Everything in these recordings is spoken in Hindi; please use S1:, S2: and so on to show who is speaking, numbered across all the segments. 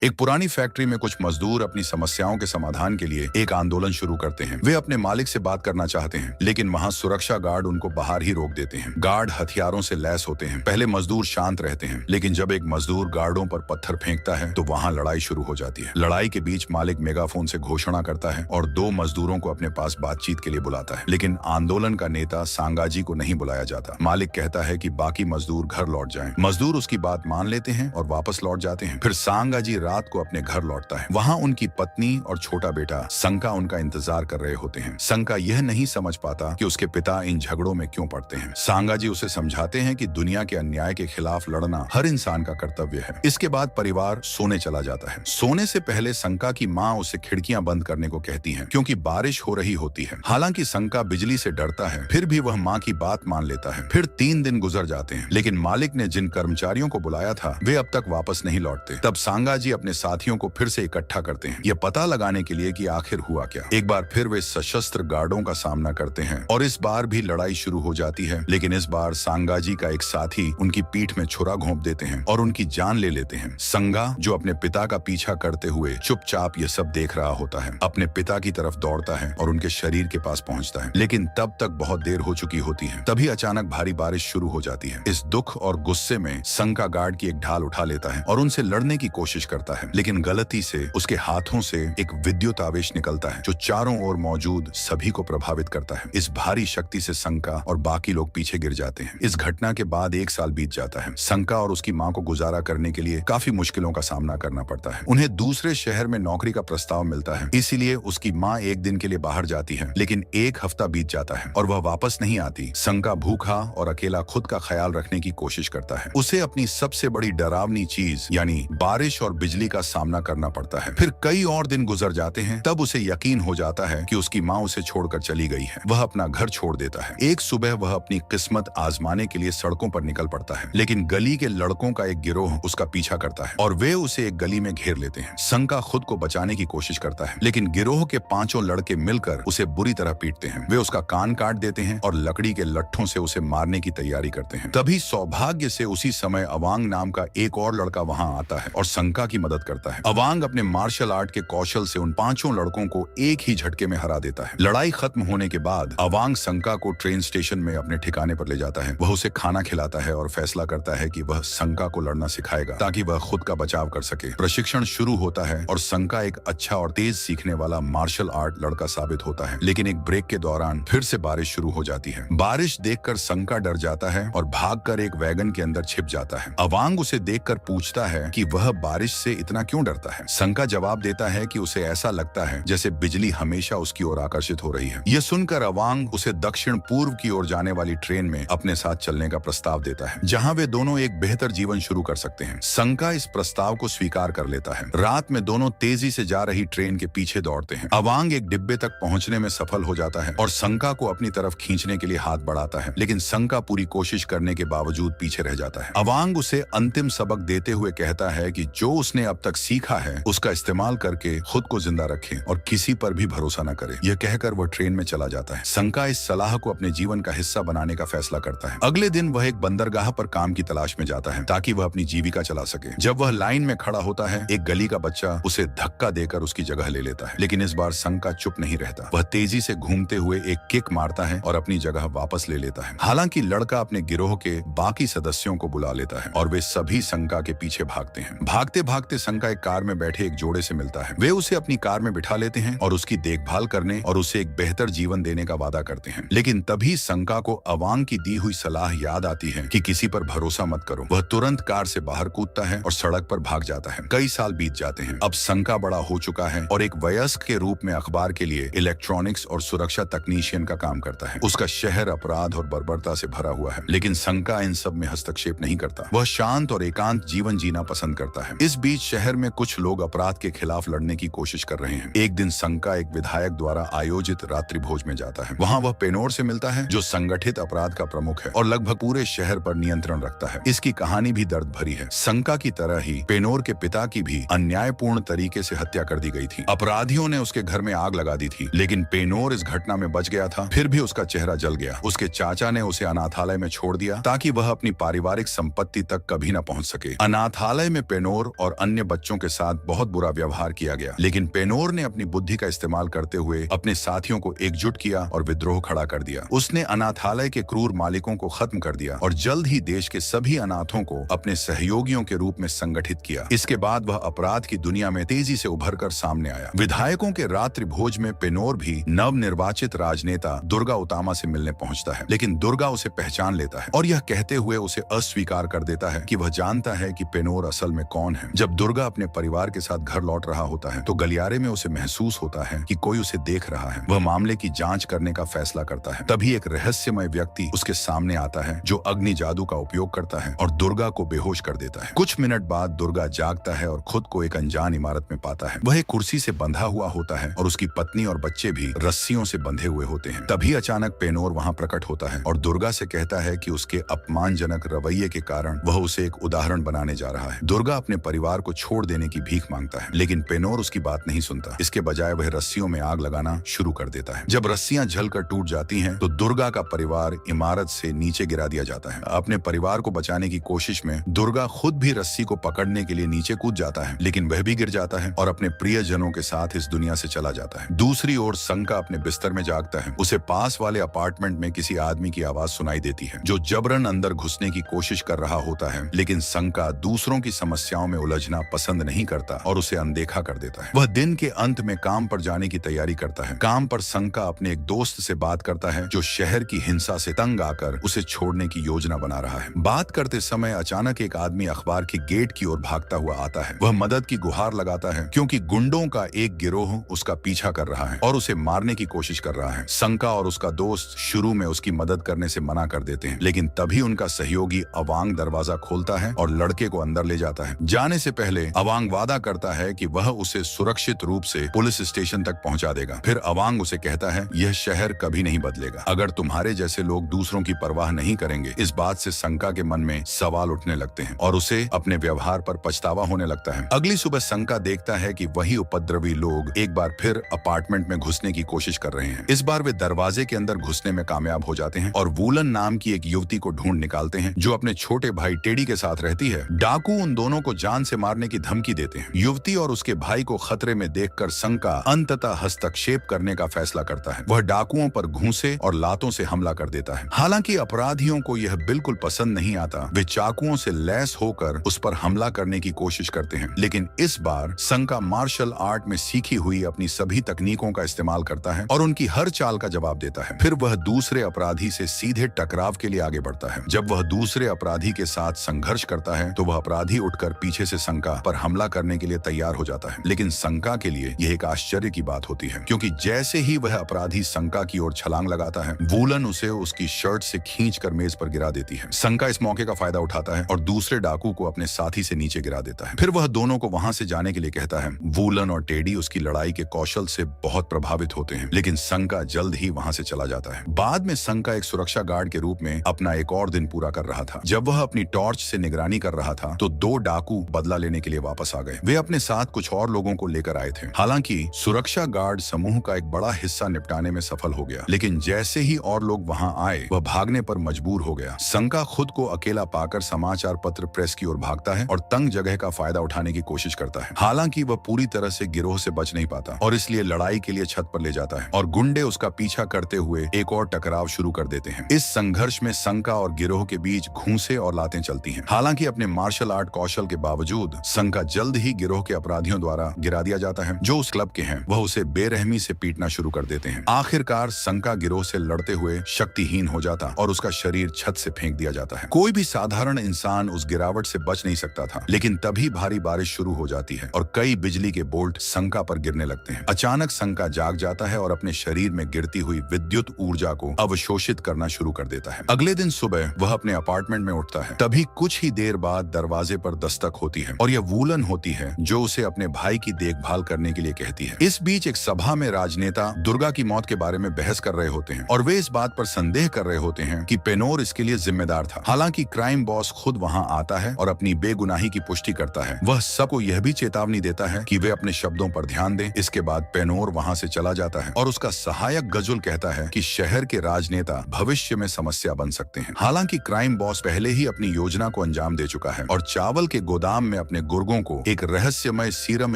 S1: एक पुरानी फैक्ट्री में कुछ मजदूर अपनी समस्याओं के समाधान के लिए एक आंदोलन शुरू करते हैं। वे अपने मालिक से बात करना चाहते हैं, लेकिन वहां सुरक्षा गार्ड उनको बाहर ही रोक देते हैं। गार्ड हथियारों से लैस होते हैं। पहले मजदूर शांत रहते हैं, लेकिन जब एक मजदूर गार्डों पर पत्थर फेंकता है तो वहां लड़ाई शुरू हो जाती है। लड़ाई के बीच मालिक मेगाफोन से घोषणा करता है और दो मजदूरों को अपने पास बातचीत के लिए बुलाता है, लेकिन आंदोलन का नेता सांगाजी को नहीं बुलाया जाता। मालिक कहता है कि बाकी मजदूर घर लौट जाएं। मजदूर उसकी बात मान लेते हैं और वापस लौट जाते हैं। फिर सांगाजी रात को अपने घर लौटता है। वहां उनकी पत्नी और छोटा बेटा संका उनका इंतजार कर रहे होते हैं। संका यह नहीं समझ पाता कि उसके पिता इन झगड़ों में क्यों पड़ते हैं। सांगाजी उसे समझाते हैं कि दुनिया के अन्याय के खिलाफ लड़ना हर इंसान का कर्तव्य है। इसके बाद परिवार सोने चला जाता है। सोने से पहले संका की माँ उसे खिड़कियां बंद करने को कहती है, क्योंकि बारिश हो रही होती है। हालांकि संका बिजली से डरता है, फिर भी वह माँ की बात मान लेता है। फिर 3 दिन गुजर जाते हैं, लेकिन मालिक ने जिन कर्मचारियों को बुलाया था वे अब तक वापस नहीं लौटते। तब सांगाजी अपने साथियों को फिर से इकट्ठा करते हैं, यह पता लगाने के लिए कि आखिर हुआ क्या। एक बार फिर वे सशस्त्र गार्डों का सामना करते हैं और इस बार भी लड़ाई शुरू हो जाती है, लेकिन इस बार सांगाजी का एक साथी उनकी पीठ में छुरा घोंप देते हैं और उनकी जान ले लेते हैं। संगा, जो अपने पिता का पीछा करते हुए चुपचाप ये सब देख रहा होता है, अपने पिता की तरफ दौड़ता है और उनके शरीर के पास पहुंचता है, लेकिन तब तक बहुत देर हो चुकी होती है। तभी अचानक भारी बारिश शुरू हो जाती है। इस दुख और गुस्से में संगा गार्ड की एक ढाल उठा लेता है और उनसे लड़ने की कोशिश करता है, लेकिन गलती से उसके हाथों से एक विद्युत आवेश निकलता है जो चारों ओर मौजूद सभी को प्रभावित करता है। इस भारी शक्ति से संका और बाकी लोग पीछे गिर जाते हैं। इस घटना के बाद 1 साल बीत जाता है। संका और उसकी मां को गुजारा करने के लिए काफी मुश्किलों का सामना करना पड़ता है। उन्हें दूसरे शहर में नौकरी का प्रस्ताव मिलता है, इसीलिए उसकी मां एक दिन के लिए बाहर जाती है, लेकिन 1 हफ्ता बीत जाता है और वह वापस नहीं आती। संका भूखा और अकेला खुद का ख्याल रखने की कोशिश करता है। उसे अपनी सबसे बड़ी डरावनी चीज यानी बारिश और बिजली का सामना करना पड़ता है। फिर कई और दिन गुजर जाते हैं, तब उसे यकीन हो जाता है कि उसकी माँ उसे छोड़कर चली गई है। वह अपना घर छोड़ देता है। एक सुबह वह अपनी किस्मत आजमाने के लिए सड़कों पर निकल पड़ता है, लेकिन गली के लड़कों का एक गिरोह उसका पीछा करता है और वे उसे एक गली में घेर लेते हैं। संका खुद को बचाने की कोशिश करता है, लेकिन गिरोह के 5 लड़के मिलकर उसे बुरी तरह पीटते हैं। वे उसका कान काट देते हैं और लकड़ी के लट्ठों से उसे मारने की तैयारी करते हैं। तभी सौभाग्य से उसी समय अवांग नाम का एक और लड़का वहां आता है और संका की मदद करता है। अवांग अपने मार्शल आर्ट के कौशल से उन 5 लड़कों को एक ही झटके में हरा देता है। लड़ाई खत्म होने के बाद अवांग संका को ट्रेन स्टेशन में अपने ठिकाने पर ले जाता है। वह उसे खाना खिलाता है और फैसला करता है कि वह संका को लड़ना सिखाएगा ताकि वह खुद का बचाव कर सके। प्रशिक्षण शुरू होता है और संका एक अच्छा और तेज सीखने वाला मार्शल आर्ट लड़का साबित होता है, लेकिन एक ब्रेक के दौरान फिर से बारिश शुरू हो जाती है। बारिश देखकर संका डर जाता है और भागकर एक वैगन के अंदर छिप जाता है। अवांग उसे देखकर पूछता है कि वह बारिश से इतना क्यों डरता है। संका जवाब देता है कि उसे ऐसा लगता है जैसे बिजली हमेशा उसकी ओर आकर्षित हो रही है। यह सुनकर अवांग उसे दक्षिण पूर्व की ओर जाने वाली ट्रेन में अपने साथ चलने का प्रस्ताव देता है, जहां वे दोनों एक बेहतर जीवन शुरू कर सकते हैं। संका इस प्रस्ताव को स्वीकार कर लेता है। रात में दोनों तेजी से जा रही ट्रेन के पीछे दौड़ते हैं। अवांग एक डिब्बे तक पहुंचने में सफल हो जाता है और संका को अपनी तरफ खींचने के लिए हाथ बढ़ाता है, लेकिन संका पूरी कोशिश करने के बावजूद पीछे रह जाता है। अवांग उसे अंतिम सबक देते हुए कहता है कि जो उसने अब तक सीखा है उसका इस्तेमाल करके खुद को जिंदा रखे और किसी पर भी भरोसा न करे। यह कहकर वह ट्रेन में चला जाता है। संका इस सलाह को अपने जीवन का हिस्सा बनाने का फैसला करता है। अगले दिन वह एक बंदरगाह पर काम की तलाश में जाता है ताकि वह अपनी जीविका चला सके। जब वह लाइन में खड़ा होता है, एक गली का बच्चा उसे धक्का देकर उसकी जगह ले लेता है, लेकिन इस बार संका चुप नहीं रहता। वह तेजी से घूमते हुए एक किक मारता है और अपनी जगह वापस ले लेता है। हालांकि लड़का अपने गिरोह के बाकी सदस्यों को बुला लेता है और वे सभी संका के पीछे भागते हैं। भागते भागते संका एक कार में बैठे एक जोड़े से मिलता है। वे उसे अपनी कार में बिठा लेते हैं और उसकी देखभाल करने और उसे एक बेहतर जीवन देने का वादा करते हैं। लेकिन तभी संका को अवांग की दी हुई सलाह याद आती है कि किसी पर भरोसा मत करो। वह तुरंत कार से बाहर कूदता है और सड़क पर भाग जाता है। कई साल बीत जाते हैं। अब संका बड़ा हो चुका है और एक वयस्क के रूप में अखबार के लिए इलेक्ट्रॉनिक्स और सुरक्षा तकनीशियन का काम करता है। उसका शहर अपराध और बर्बरता से भरा हुआ है, लेकिन संका इन सब में हस्तक्षेप नहीं करता। वह शांत और एकांत जीवन जीना पसंद करता है। इस बीच शहर में कुछ लोग अपराध के खिलाफ लड़ने की कोशिश कर रहे हैं। एक दिन संका एक विधायक द्वारा आयोजित रात्रि भोज में जाता है। वहां वह पेनोर से मिलता है, जो संगठित अपराध का प्रमुख है और लगभग पूरे शहर पर नियंत्रण रखता है। इसकी कहानी भी दर्द भरी है। संका की तरह ही पेनोर के पिता की भी अन्यायपूर्ण तरीके से हत्या कर दी गई थी। अपराधियों ने उसके घर में आग लगा दी थी, लेकिन पेनोर इस घटना में बच गया था। फिर भी उसका चेहरा जल गया। उसके चाचा ने उसे अनाथालय में छोड़ दिया ताकि वह अपनी पारिवारिक संपत्ति तक कभी न पहुंच सके। अनाथालय में पेनोर और अन्य बच्चों के साथ बहुत बुरा व्यवहार किया गया, लेकिन पेनोर ने अपनी बुद्धि का इस्तेमाल करते हुए अपने साथियों को एकजुट किया और विद्रोह खड़ा कर दिया। उसने अनाथालय के क्रूर मालिकों को खत्म कर दिया और जल्द ही देश के सभी अनाथों को अपने सहयोगियों के रूप में संगठित किया। इसके बाद वह अपराध की दुनिया में तेजी से उभरकर सामने आया। विधायकों के रात्रि भोज में पेनोर भी नवनिर्वाचित राजनेता दुर्गा उतामा से मिलने पहुंचता है, लेकिन दुर्गा उसे पहचान लेता है और यह कहते हुए उसे अस्वीकार कर देता है कि वह जानता है कि पेनोर असल में कौन है। जब दुर्गा अपने परिवार के साथ घर लौट रहा होता है तो गलियारे में उसे महसूस होता है कि कोई उसे देख रहा है। वह मामले की जांच करने का फैसला करता है। तभी एक रहस्यमय व्यक्ति उसके सामने आता है जो अग्नि जादू का उपयोग करता है और दुर्गा को बेहोश कर देता है। कुछ मिनट बाद दुर्गा जागता है और खुद को एक अनजान इमारत में पाता है। वह एक कुर्सी से बंधा हुआ होता है और उसकी पत्नी और बच्चे भी रस्सियों से बंधे हुए होते हैं। तभी अचानक पेनोर वहां प्रकट होता है और दुर्गा से कहता है कि उसके अपमानजनक रवैये के कारण वह उसे एक उदाहरण बनाने जा रहा है। दुर्गा अपने परिवार को छोड़ देने की भीख मांगता है, लेकिन पेनोर उसकी बात नहीं सुनता। इसके बजाय वह रस्सियों में आग लगाना शुरू कर देता है। जब रस्सियां जलकर टूट जाती हैं, तो दुर्गा का परिवार इमारत से नीचे गिरा दिया जाता है। अपने परिवार को बचाने की कोशिश में दुर्गा खुद भी रस्सी को पकड़ने के लिए नीचे कूद जाता है, लेकिन वह भी गिर जाता है और अपने प्रियजनों के साथ इस दुनिया से चला जाता है। दूसरी ओर संका अपने बिस्तर में जागता है। उसे पास वाले अपार्टमेंट में किसी आदमी की आवाज सुनाई देती है जो जबरन अंदर घुसने की कोशिश कर रहा होता है, लेकिन संका दूसरों की समस्याओं में उलझना पसंद नहीं करता और उसे अनदेखा कर देता है। वह दिन के अंत में काम पर जाने की तैयारी करता है। काम पर संका अपने एक दोस्त से बात करता है जो शहर की हिंसा से तंग आकर उसे छोड़ने की योजना बना रहा है। बात करते समय अचानक एक आदमी अखबार के गेट की ओर भागता हुआ आता है। वह मदद की गुहार लगाता है क्योंकि गुंडों का एक गिरोह उसका पीछा कर रहा है और उसे मारने की कोशिश कर रहा है। संका और उसका दोस्त शुरू में उसकी मदद करने से मना कर देते हैं, लेकिन तभी उनका सहयोगी अवांग दरवाजा खोलता है और लड़के को अंदर ले जाता है। जाने से पहले अवांग वादा करता है कि वह उसे सुरक्षित रूप से पुलिस स्टेशन तक पहुंचा देगा। फिर अवांग उसे कहता है, यह शहर कभी नहीं बदलेगा अगर तुम्हारे जैसे लोग दूसरों की परवाह नहीं करेंगे। इस बात से संका के मन में सवाल उठने लगते हैं और उसे अपने व्यवहार पर पछतावा होने लगता है। अगली सुबह संका देखता है कि वही उपद्रवी लोग एक बार फिर अपार्टमेंट में घुसने की कोशिश कर रहे हैं। इस बार वे दरवाजे के अंदर घुसने में कामयाब हो जाते हैं और वूलन नाम की एक युवती को ढूंढ निकालते हैं जो अपने छोटे भाई टेडी के साथ रहती है। डाकू उन दोनों को जान से मारने की धमकी देते हैं। युवती और उसके भाई को खतरे में देखकर संका अंततः हस्तक्षेप करने का फैसला करता है। वह डाकुओं पर घूंसे और लातों से हमला कर देता है। हालांकि अपराधियों को यह बिल्कुल पसंद नहीं आता। वे चाकुओं से लैस होकर उस पर हमला करने की कोशिश करते हैं, लेकिन इस बार संका मार्शल आर्ट में सीखी हुई अपनी सभी तकनीकों का इस्तेमाल करता है और उनकी हर चाल का जवाब देता है। फिर वह दूसरे अपराधी से सीधे टकराव के लिए आगे बढ़ता है। जब वह दूसरे अपराधी के साथ संघर्ष करता है तो वह अपराधी उठकर पीछे से संका पर हमला करने के लिए तैयार हो जाता है, लेकिन संका के लिए यह एक आश्चर्य की बात होती है क्योंकि जैसे ही वह अपराधी संका की ओर छलांग लगाता है, वूलन उसे उसकी शर्ट से खींचकर मेज पर गिरा देती है। संका इस मौके का फायदा उठाता है और दूसरे डाकू को अपने साथी से नीचे गिरा देता है। फिर वह दोनों को वहां से जाने के लिए कहता है। वूलन और टेडी उसकी लड़ाई के कौशल से बहुत प्रभावित होते हैं, लेकिन संका जल्द ही वहां से चला जाता है। बाद में संका एक सुरक्षा गार्ड के रूप में अपना एक और दिन पूरा कर रहा था। जब वह अपनी टॉर्च से निगरानी कर रहा था तो दो डाकू बदला लेने के लिए वापस आ गए। वे अपने साथ कुछ और लोगों को लेकर आए थे। हालांकि सुरक्षा गार्ड समूह का एक बड़ा हिस्सा निपटाने में सफल हो गया, लेकिन जैसे ही और लोग वहां आए वह भागने पर मजबूर हो गया। संका खुद को अकेला पाकर समाचार पत्र प्रेस की ओर भागता है और तंग जगह का फायदा उठाने की कोशिश करता है। हालांकि वह पूरी तरह से गिरोह से बच नहीं पाता और इसलिए लड़ाई के लिए छत पर ले जाता है और गुंडे उसका पीछा करते हुए एक और टकराव शुरू कर देते हैं। इस संघर्ष में संका और गिरोह के बीच घूंसे और लातें चलती हैं। हालांकि अपने मार्शल आर्ट कौशल के बावजूद संका जल्द ही गिरोह के अपराधियों द्वारा गिरा दिया जाता है जो उस क्लब के हैं। वह उसे बेरहमी से पीटना शुरू कर देते हैं। आखिरकार संका गिरोह से लड़ते हुए शक्तिहीन हो जाता और उसका शरीर छत से फेंक दिया जाता है। कोई भी साधारण इंसान उस गिरावट से बच नहीं सकता था, लेकिन तभी भारी बारिश शुरू हो जाती है और कई बिजली के बोल्ट संका पर गिरने लगते हैं। अचानक संका जाग जाता है और अपने शरीर में गिरती हुई विद्युत ऊर्जा को अवशोषित करना शुरू कर देता है। अगले दिन सुबह वह अपने अपार्टमेंट में उठता है। तभी कुछ ही देर बाद दरवाजे पर दस्तक होती है और यह वूलन होती है जो उसे अपने भाई की देखभाल करने के लिए कहती है। इस बीच एक सभा में राजनेता दुर्गा की मौत के बारे में बहस कर रहे होते हैं और वे इस बात पर संदेह कर रहे होते हैं कि पेनोर इसके लिए जिम्मेदार था। हालांकि क्राइम बॉस खुद वहां आता है और अपनी बेगुनाही की पुष्टि करता है। वह सबको यह भी चेतावनी देता है कि वे अपने शब्दों पर ध्यान दें। इसके बाद पेनोर वहां से चला जाता है और उसका सहायक गजुल कहता है कि शहर के राजनेता भविष्य में समस्या बन सकते हैं। हालांकि क्राइम बॉस पहले ही अपनी योजना को अंजाम दे चुका है और चावल के गोदाम में अपने अपने गुर्गों को एक रहस्यमय सीरम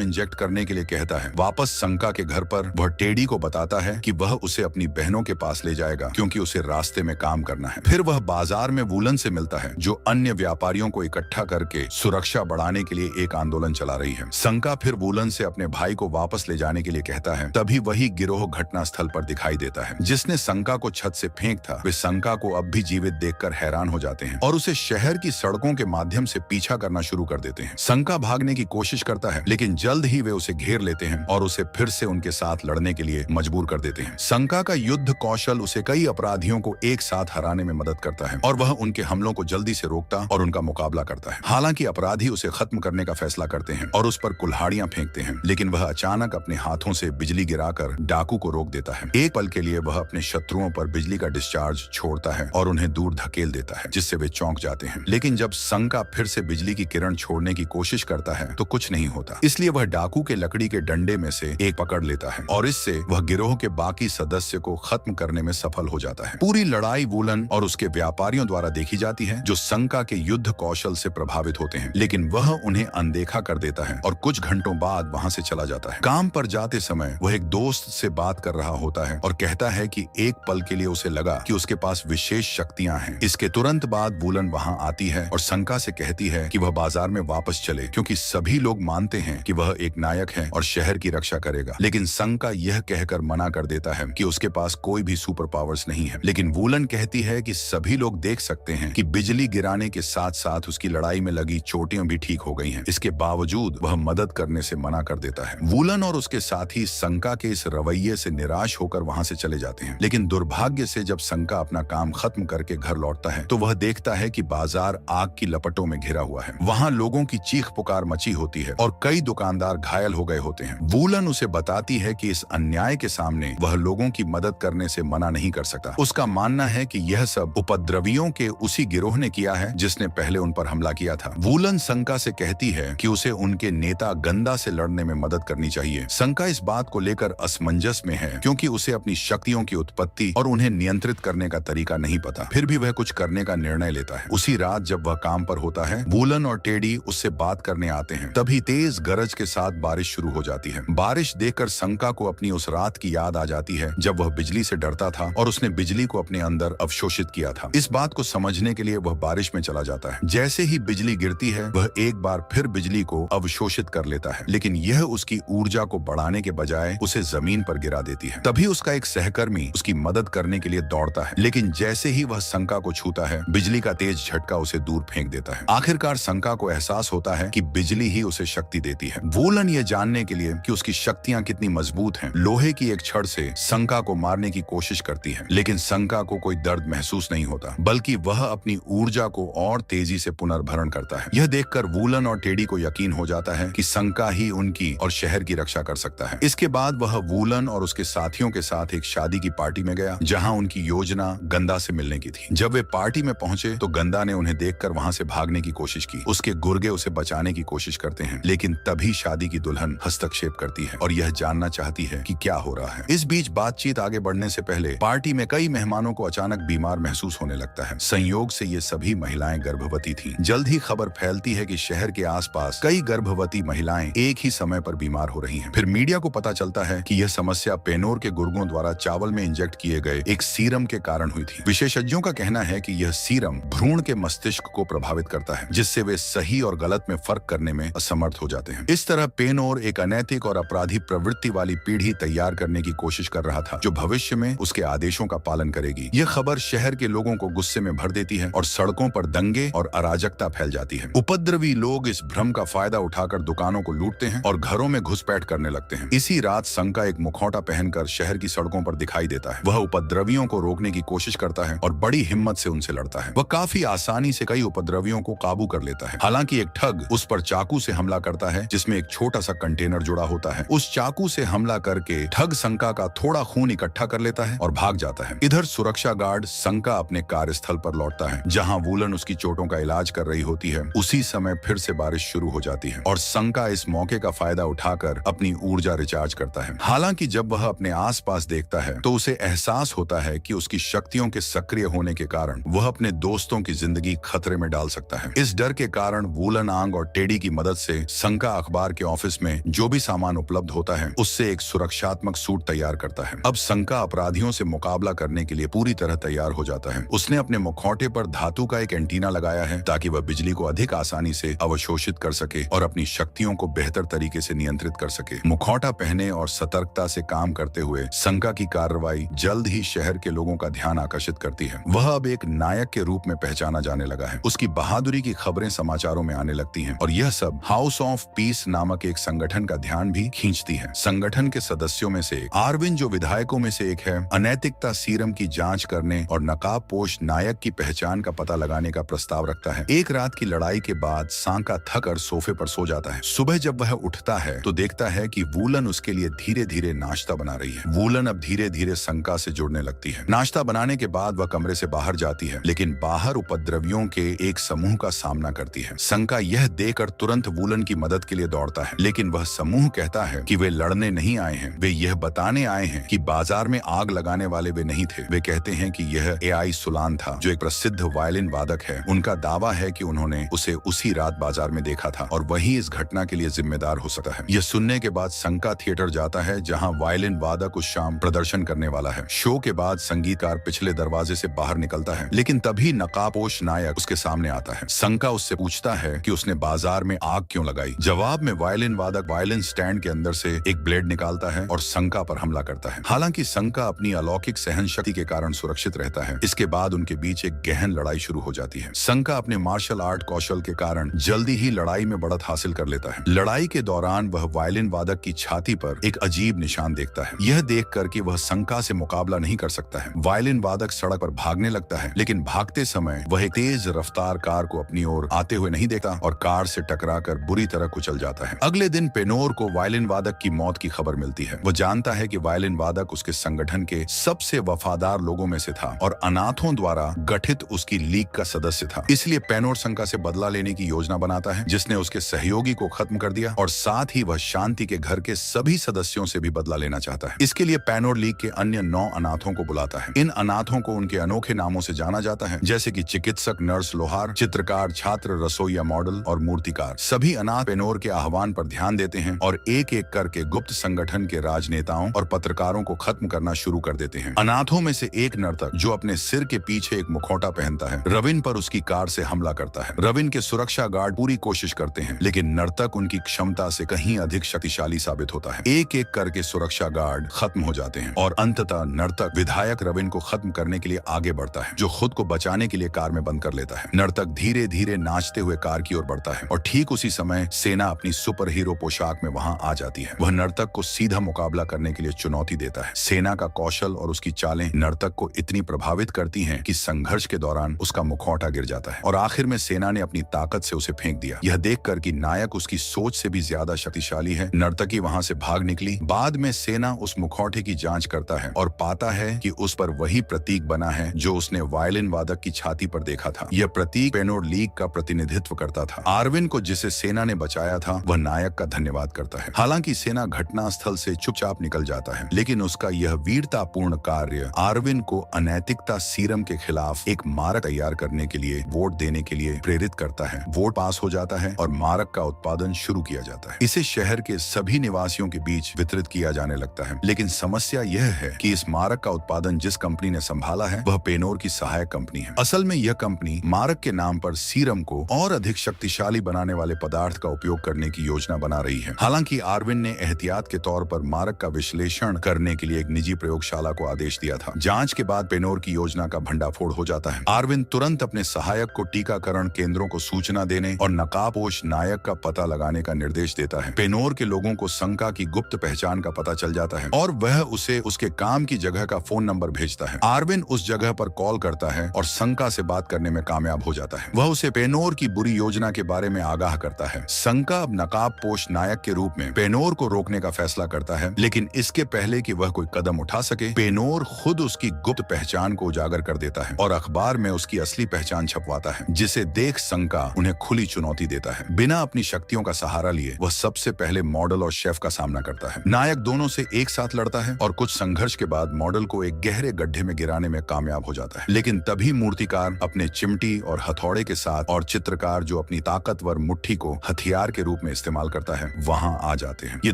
S1: इंजेक्ट करने के लिए कहता है। वापस संका के घर पर वह टेडी को बताता है कि वह उसे अपनी बहनों के पास ले जाएगा क्योंकि उसे रास्ते में काम करना है। फिर वह बाजार में वूलन से मिलता है जो अन्य व्यापारियों को इकट्ठा करके सुरक्षा बढ़ाने के लिए एक आंदोलन चला रही है। संका फिर वूलन से अपने भाई को वापस ले जाने के लिए कहता है। तभी वही गिरोह घटना स्थल पर दिखाई देता है जिसने संका को छत से फेंक था। वे संका को अब भी जीवित देखकर हैरान हो जाते हैं और उसे शहर की सड़कों के माध्यम से पीछा करना शुरू कर देते हैं। संका भागने की कोशिश करता है लेकिन जल्द ही वे उसे घेर लेते हैं और उसे फिर से उनके साथ लड़ने के लिए मजबूर कर देते हैं। संका का युद्ध कौशल उसे कई अपराधियों को एक साथ हराने में मदद करता है और वह उनके हमलों को जल्दी से रोकता और उनका मुकाबला करता है। हालांकि अपराधी उसे खत्म करने का फैसला करते हैं और उस पर कुल्हाड़ियां फेंकते हैं, लेकिन वह अचानक अपने हाथों से बिजली गिराकर डाकू को रोक देता है। एक पल के लिए वह अपने शत्रुओं पर बिजली का डिस्चार्ज छोड़ता है और उन्हें दूर धकेल देता है जिससे वे चौंक जाते हैं। लेकिन जब संका फिर से बिजली की किरण छोड़ने की कोशिश करता है तो कुछ नहीं होता। इसलिए वह डाकू के लकड़ी के डंडे में से एक पकड़ लेता है और इससे वह गिरोह के बाकी सदस्य को खत्म करने में सफल हो जाता है। पूरी लड़ाई वूलन और उसके व्यापारियों द्वारा देखी जाती है जो संका के युद्ध कौशल से प्रभावित होते हैं, लेकिन वह उन्हें अनदेखा कर देता है और कुछ घंटों बाद वहां से चला जाता है। काम पर जाते समय वह एक दोस्त से बात कर रहा होता है और कहता है कि एक पल के लिए उसे लगा कि उसके पास विशेष शक्तियां हैं। इसके तुरंत बाद वूलन वहां आती है और संका से कहती है कि वह बाजार में वापस चले क्योंकि सभी लोग मानते हैं कि वह एक नायक है और शहर की रक्षा करेगा। लेकिन संका यह कहकर मना कर देता है कि उसके पास कोई भी सुपर पावर्स नहीं है। लेकिन वूलन कहती है कि सभी लोग देख सकते हैं कि बिजली गिराने के साथ साथ उसकी लड़ाई में लगी चोटियां भी ठीक हो गई हैं। इसके बावजूद वह मदद करने से मना कर देता है। वूलन और उसके साथी संका के इस रवैये से निराश होकर वहां से चले जाते हैं। लेकिन दुर्भाग्य से जब संका अपना काम खत्म करके घर लौटता है तो वह देखता है कि बाजार आग की लपटों में घिरा हुआ है। वहां लोगों की चीख पुकार मची होती है और कई दुकानदार घायल हो गए होते हैं। वूलन उसे बताती है कि इस अन्याय के सामने वह लोगों की मदद करने से मना नहीं कर सकता। उसका मानना है कि यह सब उपद्रवियों के उसी गिरोह ने किया है जिसने पहले उन पर हमला किया था। वूलन संका से कहती है कि उसे उनके नेता गंदा से लड़ने में मदद करनी चाहिए। संका इस बात को लेकर असमंजस में है क्योंकि उसे अपनी शक्तियों की उत्पत्ति और उन्हें नियंत्रित करने का तरीका नहीं पता। फिर भी वह कुछ करने का निर्णय लेता है। उसी रात जब वह काम पर होता है, वूलन और टेडी उससे बात करने आते हैं। तभी तेज गरज के साथ बारिश शुरू हो जाती है। बारिश देखकर संका को अपनी उस रात की याद आ जाती है जब वह बिजली से डरता था और उसने बिजली को अपने अंदर अवशोषित किया था। इस बात को समझने के लिए वह बारिश में चला जाता है। जैसे ही बिजली गिरती है वह एक बार फिर बिजली को अवशोषित कर लेता है, लेकिन यह उसकी ऊर्जा को बढ़ाने के बजाय उसे जमीन पर गिरा देती है। तभी उसका एक सहकर्मी उसकी मदद करने के लिए दौड़ता है, लेकिन जैसे ही वह संका को छूता है बिजली का तेज झटका उसे दूर फेंक देता है। आखिरकार संका को एहसास होता है कि बिजली ही उसे शक्ति देती है। वूलन ये जानने के लिए कि उसकी शक्तियां कितनी मजबूत हैं, लोहे की एक छड़ से संका को मारने की कोशिश करती है, लेकिन संका को कोई दर्द महसूस नहीं होता, बल्कि वह अपनी ऊर्जा को और तेजी से पुनर्भरण करता है। यह देखकर वूलन और टेडी को यकीन हो जाता है कि संका ही उनकी और शहर की रक्षा कर सकता है। इसके बाद वह वूलन और उसके साथियों के साथ एक शादी की पार्टी में गया जहां उनकी योजना गंदा से मिलने की थी। जब वे पार्टी में पहुंचे तो गंदा ने उन्हें देखकर वहां से भागने की कोशिश की। उसके गुर्गे उसे बचाने की कोशिश करते हैं, लेकिन तभी शादी की दुल्हन हस्तक्षेप करती है और यह जानना चाहती है कि क्या हो रहा है। इस बीच बातचीत आगे बढ़ने से पहले पार्टी में कई मेहमानों को अचानक बीमार महसूस होने लगता है। संयोग से ये सभी महिलाएं गर्भवती थीं। जल्द ही खबर फैलती है कि शहर के आसपास कई गर्भवती महिलाएं एक ही समय पर बीमार हो रही हैं। फिर मीडिया को पता चलता है कि यह समस्या पेनोर के गुर्गों द्वारा चावल में इंजेक्ट किए गए एक सीरम के कारण हुई थी। विशेषज्ञों का कहना है कि यह सीरम भ्रूण के मस्तिष्क को प्रभावित करता है, जिससे वे सही और गलत में फर्क करने में असमर्थ हो जाते हैं। इस तरह पेनोर एक अनैतिक और अपराधी प्रवृत्ति वाली पीढ़ी तैयार करने की कोशिश कर रहा था जो भविष्य में उसके आदेशों का पालन करेगी। यह खबर शहर के लोगों को गुस्से में भर देती है और सड़कों पर दंगे और अराजकता फैल जाती है। उपद्रवी लोग इस भ्रम का फायदा उठाकर दुकानों को लूटते हैं और घरों में घुसपैठ करने लगते हैं। इसी रात संका एक मुखौटा पहनकर शहर की सड़कों पर दिखाई देता है। वह उपद्रवियों को रोकने की कोशिश करता है और बड़ी हिम्मत से उनसे लड़ता है। वह काफी आसानी से कई उपद्रवियों को काबू कर लेता है। हालांकि एक ठग उस पर चाकू से हमला करता है जिसमें एक छोटा सा कंटेनर जुड़ा होता है। उस चाकू से हमला करके ठग संका का थोड़ा खून इकट्ठा कर लेता है और भाग जाता है। इधर सुरक्षा गार्ड संका अपने कार्यस्थल पर लौटता है जहां वूलन उसकी चोटों का इलाज कर रही होती है। उसी समय फिर से बारिश शुरू हो जाती है और संका इस मौके का फायदा उठाकर अपनी ऊर्जा रिचार्ज करता है। हालांकि जब वह अपने आसपास देखता है तो उसे एहसास होता है कि उसकी शक्तियों के सक्रिय होने के कारण वह अपने दोस्तों की जिंदगी खतरे में डाल सकता है। इस डर के कारण वूलन आग वांग और टेडी की मदद से संका अखबार के ऑफिस में जो भी सामान उपलब्ध होता है उससे एक सुरक्षात्मक सूट तैयार करता है। अब संका अपराधियों से मुकाबला करने के लिए पूरी तरह तैयार हो जाता है। उसने अपने मुखौटे पर धातु का एक एंटीना लगाया है ताकि वह बिजली को अधिक आसानी से अवशोषित कर सके और अपनी शक्तियों को बेहतर तरीके से नियंत्रित कर सके। मुखौटा पहने और सतर्कता से काम करते हुए संका की कार्रवाई जल्द ही शहर के लोगों का ध्यान आकर्षित करती है। वह अब एक नायक के रूप में पहचाना जाने लगा है। उसकी बहादुरी की खबरें समाचारों में आने लगती हैं और यह सब हाउस ऑफ पीस नामक एक संगठन का ध्यान भी खींचती है। संगठन के सदस्यों में से आरविन, जो विधायकों में से एक है, अनैतिकता सीरम की जांच करने और नकाबपोश नायक की पहचान का पता लगाने का प्रस्ताव रखता है। एक रात की लड़ाई के बाद सांका थक कर सोफे पर सो जाता है। सुबह जब वह उठता है तो देखता है कि वूलन उसके लिए धीरे धीरे नाश्ता बना रही है। वूलन अब धीरे धीरे संका से जुड़ने लगती है। नाश्ता बनाने के बाद वह कमरे से बाहर जाती है, लेकिन बाहर उपद्रवियों के एक समूह का सामना करती है। संका यह देखकर तुरंत वूलन की मदद के लिए दौड़ता है, लेकिन वह समूह कहता है कि वे लड़ने नहीं आए हैं, वे यह बताने आए हैं कि बाजार में आग लगाने वाले वे नहीं थे। वे कहते हैं कि यह एआई सुलान था, जो एक प्रसिद्ध वायलिन वादक है। उनका दावा है कि उन्होंने उसे उसी रात बाजार में देखा था और वही इस घटना के लिए जिम्मेदार हो सकता है। यह सुनने के बाद संका थिएटर जाता है, जहां वायलिन वादक उस शाम प्रदर्शन करने वाला है। शो के बाद संगीतकार पिछले दरवाजे से बाहर निकलता है, लेकिन तभी नकाबपोश नायक उसके सामने आता है। संका उससे पूछता है कि उसने बाजार में आग क्यों लगाई। जवाब में वायलिन वादक वायलिन स्टैंड के अंदर से एक ब्लेड निकालता है और संका पर हमला करता है। हालांकि संका अपनी अलौकिक सहन शक्ति के कारण सुरक्षित रहता है। इसके बाद उनके बीच एक गहन लड़ाई शुरू हो जाती है। संका अपने मार्शल आर्ट कौशल के कारण जल्दी ही लड़ाई में बढ़त हासिल कर लेता है। लड़ाई के दौरान वह वायलिन वादक की छाती पर एक अजीब निशान देखता है। यह देखकर कि वह संका से मुकाबला नहीं कर सकता है, वायलिन वादक सड़क पर भागने लगता है, लेकिन भागते समय वह एक तेज रफ्तार कार को अपनी ओर आते हुए नहीं देखता और कार से टकराकर बुरी तरह कुचल जाता है। अगले दिन पेनोर को वायलिन वादक की मौत की खबर मिलती है। वह जानता है कि वायलिन वादक उसके संगठन के सबसे वफादार लोगों में से था और अनाथों द्वारा गठित उसकी लीग का सदस्य था। इसलिए पेनोर संका से बदला लेने की योजना बनाता है, जिसने उसके सहयोगी को खत्म कर दिया और साथ ही वह शांति के घर के सभी सदस्यों से भी बदला लेना चाहता है। इसके लिए पेनोर लीग के अन्य 9 अनाथों को बुलाता है। इन अनाथों को उनके अनोखे नामों से जाना जाता है, जैसे कि चिकित्सक, नर्स, लोहार, चित्रकार, छात्र, रसोईया, मॉडल और मूर्तिकार। सभी अनाथ पेनोर के आह्वान पर ध्यान देते हैं और एक एक करके गुप्त संगठन के राजनेताओं और पत्रकारों को खत्म करना शुरू कर देते हैं। अनाथों में से एक नर्तक, जो अपने सिर के पीछे एक मुखौटा पहनता है, रविन पर उसकी कार से हमला करता है। रविन के सुरक्षा गार्ड पूरी कोशिश करते हैं, लेकिन नर्तक उनकी क्षमता से कहीं अधिक शक्तिशाली साबित होता है। एक एक करके सुरक्षा गार्ड खत्म हो जाते हैं और अंततः नर्तक विधायक रविन को खत्म करने के लिए आगे बढ़ता है, जो खुद को बचाने के लिए कार में बंद कर लेता है। नर्तक धीरे धीरे नाचते हुए कार की ओर बढ़ता है और ठीक उसी समय सेना अपनी सुपर हीरो पोशाक में वहां आ जाती है। वह नर्तक को सीधा मुकाबला करने के लिए चुनौती देता है। सेना का कौशल और उसकी चालें नर्तक को इतनी प्रभावित करती हैं कि संघर्ष के दौरान उसका मुखौटा गिर जाता है और आखिर में सेना ने अपनी ताकत से उसे फेंक दिया। यह देखकर कि नायक उसकी सोच से भी ज्यादा शक्तिशाली है, नर्तकी वहां से भाग निकली। बाद में सेना उस मुखौटे की जांच करता है और पाता है कि उस पर वही प्रतीक बना है जो उसने वायलिन वादक की छाती पर देखा था। यह प्रतीक पेनोर लीग का प्रतिनिधित्व करता था। आरविन को जिसे सेना ने बचाया था, वह नायक का धन्यवाद करता है। हालांकि सेना घटना स्थल से चुपचाप निकल जाता है, लेकिन उसका यह वीरतापूर्ण कार्य आरविन को अनैतिकता सीरम के खिलाफ एक मारक तैयार करने के लिए वोट देने के लिए प्रेरित करता है। वोट पास हो जाता है और मारक का उत्पादन शुरू किया जाता है। इसे शहर के सभी निवासियों के बीच वितरित किया जाने लगता है, लेकिन समस्या यह है कि इस मारक का उत्पादन जिस कंपनी ने संभाला है वह पेनोर की सहायक कंपनी है। असल में यह कंपनी मारक के नाम पर सीरम को और अधिक शक्तिशाली बनाने वाले पदार्थ का उपयोग करने की योजना बना रही है। हालांकि आरविन ने एहतियात के तौर पर मारक का विश्लेषण करने के लिए एक निजी प्रयोगशाला को आदेश दिया था। जांच के बाद पेनोर की योजना का भंडाफोड़ हो जाता है। आरविन तुरंत अपने सहायक को टीकाकरण केंद्रों को सूचना देने और नकाबपोश नायक का पता लगाने का निर्देश देता है। पेनोर के लोगों को संका की गुप्त पहचान का पता चल जाता है और वह उसे उसके काम की जगह का फोन नंबर भेजता है। आरविन उस जगह पर कॉल करता है और संका से बात करने में कामयाब हो जाता है। वह उसे पेनोर की बुरी योजना के बारे में आगाह करता है। संका अब नकाबपोश नायक के रूप में पेनोर को रोकने का फैसला करता है, लेकिन इसके पहले कि वह कोई कदम उठा सके, पेनोर खुद उसकी गुप्त पहचान को उजागर कर देता है और अखबार में उसकी असली पहचान छपवाता है, जिसे देख संका उन्हें खुली चुनौती देता है। बिना अपनी शक्तियों का सहारा लिए वह सबसे पहले मॉडल और शेफ का सामना करता है। नायक दोनों से एक साथ लड़ता है और कुछ संघर्ष के बाद मॉडल को एक गहरे गड्ढे में गिराने में कामयाब हो जाता है। लेकिन तभी मूर्तिकार अपने चिमटी और हथौड़े के साथ और चित्रकार जो अपनी ताकत ताकतवर मुट्ठी को हथियार के रूप में इस्तेमाल करता है वहां आ जाते हैं। ये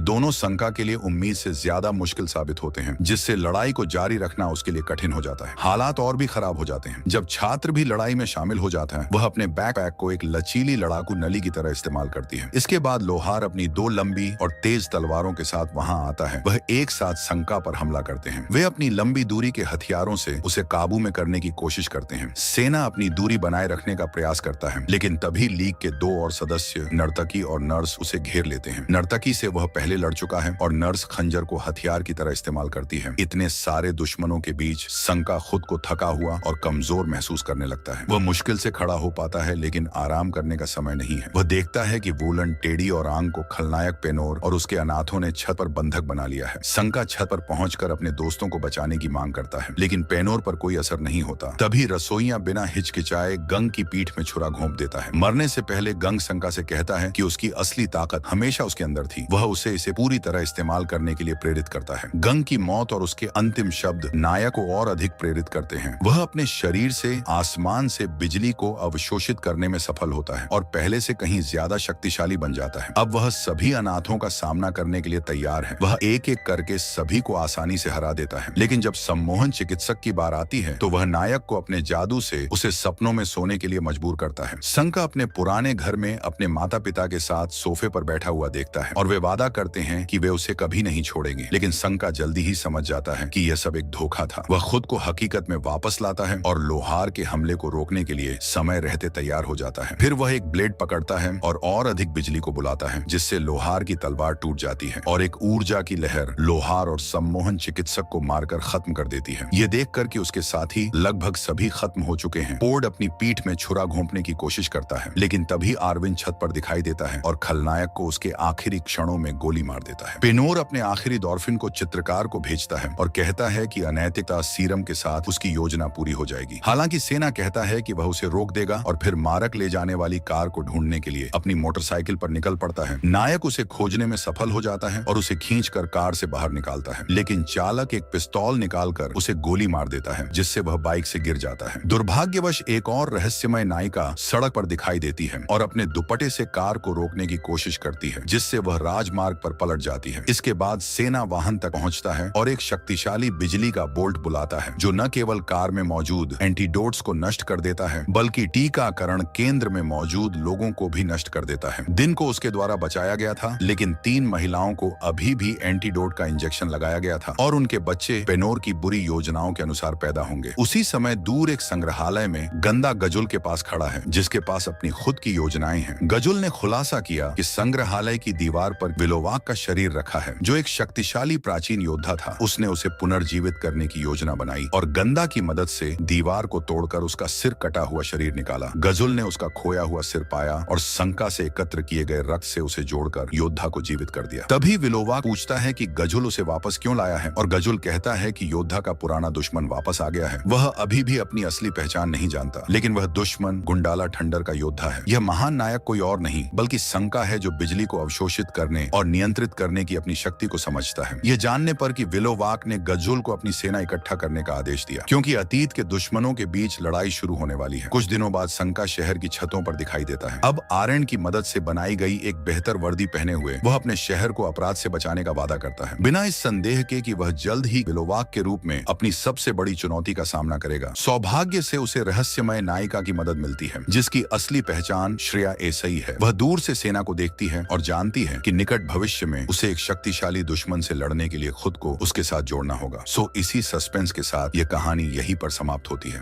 S1: दोनों शंका के लिए उम्मीद से ज्यादा मुश्किल साबित होते हैं, जिससे लड़ाई को जारी रखना उसके लिए कठिन हो जाता है। हालात और भी खराब हो जाते हैं जब छात्र भी लड़ाई में शामिल हो जाता है। वह अपने बैकपैक को एक लचीली लड़ाकू नली की तरह इस्तेमाल करती है। इसके बाद लोहार अपनी 2 लंबी और तेज तलवारों के साथ वहां आता है। वह एक साथ शंका पर हमला करते हैं। वे अपनी लंबी दूरी के हथियारों से उसे काबू में करने की कोशिश करते हैं। सेना अपनी दूरी बनाए रखने का प्रयास करता है, लेकिन तभी लीग के 2 और सदस्य नर्तकी और नर्स उसे घेर लेते हैं। नर्तकी से वह पहले लड़ चुका है और नर्स खंजर को हथियार की तरह इस्तेमाल करती है। इतने सारे दुश्मनों के बीच शंका खुद को थका हुआ और कमजोर महसूस करने लगता है। वह मुश्किल से खड़ा हो पाता है, लेकिन आराम करने का समय नहीं है। वह देखता है कि वूलन, टेडी और आंग को खलनायक पेनोर और उसके अनाथों ने छत पर बंधक बना लिया है। शंका छत पर पहुंचकर अपने दोस्तों को बचाने की मांग करता है, लेकिन पेनोर पर कोई असर नहीं होता। तभी रसोइया बिना हिचकिचाए गंग की पीठ में छुरा घोंप देता है। मरने से पहले गंग शंका से कहता है कि उसकी असली ताकत हमेशा उसके अंदर थी। वह उसे इसे पूरी तरह इस्तेमाल करने के लिए प्रेरित करता है। गंग की मौत और उसके अंतिम शब्द नायक को और अधिक प्रेरित करते हैं। वह अपने शरीर से आसमान से बिजली को अवशोषित करने में सफल होता है और पहले से कहीं ज्यादा शक्तिशाली बन जाता है। अब वह सभी अनाथों का सामना करने के लिए तैयार है। वह एक एक करके सभी को आसानी से हरा देता है, लेकिन जब सम्मोहन चिकित्सक की बार आती है तो वह नायक को अपने जादू से उसे सपनों में सोने के लिए मजबूर करता है। शंका अपने पुराने घर में अपने माता पिता के साथ सोफे पर बैठा हुआ देखता है और वे वादा करते हैं कि वे उसे कभी नहीं छोड़ेंगे, लेकिन शंका जल्दी ही समझ जाता है कि यह सब एक धोखा था। वह खुद को हकीकत में वापस लाता है और लोहार के हमले को रोकने के लिए समय रहते तैयार हो जाता है। फिर वह एक ब्लेड पकड़ता है और अधिक बिजली को बुलाता है, जिससे लोहार की तलवार टूट जाती है और एक ऊर्जा की लहर लोहार और सम्मोहन चिकित्सक को मारकर खत्म कर देती है। यह देखकर कि उसके साथी लगभग सभी खत्म हो चुके हैं, पोर्ड अपनी पीठ में छुरा घोंपने की कोशिश करता है, लेकिन तभी आर्विन छत पर दिखाई देता है और खलनायक को उसके आखिरी क्षणों में गोली मार देता है। पेनोर अपने आखिरी डॉल्फिन को चित्रकार को भेजता है और कहता है कि अनैतिकता सीरम के साथ उसकी योजना पूरी हो जाएगी। हालांकि सेना कहता है कि वह उसे रोक देगा और फिर मारक ले जाने वाली कार को ढूंढने के लिए अपनी मोटरसाइकिल पर निकल पड़ता है। नायक उसे खोजने में सफल हो जाता है और उसे खींचकर कार से बाहर निकालता है, लेकिन चालक एक पिस्तौल निकालकर उसे गोली मार देता है, जिससे वह बाइक से गिर जाता है। दुर्भाग्यवश एक और रहस्यमय नायिका सड़क पर दिखाई देती है और अपने दुपट्टे से कार को रोकने की कोशिश करती है, जिससे वह राजमार्ग पर पलट जाती है। इसके बाद सेना वाहन तक पहुंचता है और एक शक्तिशाली बिजली का बोल्ट बुलाता है, जो न केवल कार में मौजूद एंटीडोट्स को नष्ट कर देता है, बल्कि टीकाकरण केंद्र में मौजूद लोगों को भी नष्ट कर देता है। दिन को उसके द्वारा बचाया गया था, लेकिन 3 महिलाओं को अभी भी एंटीडोट का इंजेक्शन लगाया गया था और उनके बच्चे पेनोर की बुरी योजनाओं के अनुसार पैदा होंगे। उसी समय दूर एक संग्रहालय में गंदा गजुल के पास खड़ा है, जिसके पास अपनी खुद की योजनाएं हैं। गजुल ने खुलासा किया कि संग्रहालय की दीवार पर विलोवाक का शरीर रखा है, जो एक शक्तिशाली प्राचीन योद्धा था। उसने उसे पुनर्जीवित करने की योजना बनाई और गंदा की मदद से दीवार को तोड़कर उसका सिर कटा हुआ शरीर निकाला। गजुल ने उसका खोया हुआ सिर पाया और शंका से एकत्र किए गए रक्त से उसे जोड़कर योद्धा को जीवित कर दिया। तभी विलोवाक पूछता है कि गजुल उसे वापस क्यों लाया है और गजुल कहता है कि योद्धा का पुराना दुश्मन वापस आ गया है। वह अभी भी अपनी असली पहचान नहीं जानता, लेकिन वह दुश्मन गुंडाला ठंडर का योद्धा है। यह महान नायक कोई और नहीं बल्कि शंका है, जो बिजली को अवशोषित करने और नियंत्रित करने की अपनी शक्ति को समझता है। यह जानने पर कि विलोवाक ने गजुल को अपनी सेना इकट्ठा करने का आदेश दिया, क्योंकि अतीत के दुश्मनों के बीच लड़ाई शुरू होने वाली है। कुछ दिनों बाद शंका शहर की छतों पर दिखाई देता है। अब आर्यन की मदद से बनाई गई एक बेहतर वर्दी पहने हुए वह अपने शहर को अपराध से बचाने का वादा करता है, बिना इस संदेह के कि वह जल्द ही विलोवाक के रूप में अपनी सबसे बड़ी चुनौती का सामना करेगा। सौभाग्य से उसे रहस्यमय नायिका की मदद मिलती है, जिसकी असली पहचान श्रेया एसई है। वह दूर से सेना को देखती है और जानती है कि निकट भविष्य में उसे एक शक्तिशाली दुश्मन से लड़ने के लिए खुद को उसके साथ जोड़ना होगा। इसी सस्पेंस के साथ यह कहानी यहीं पर समाप्त होती है।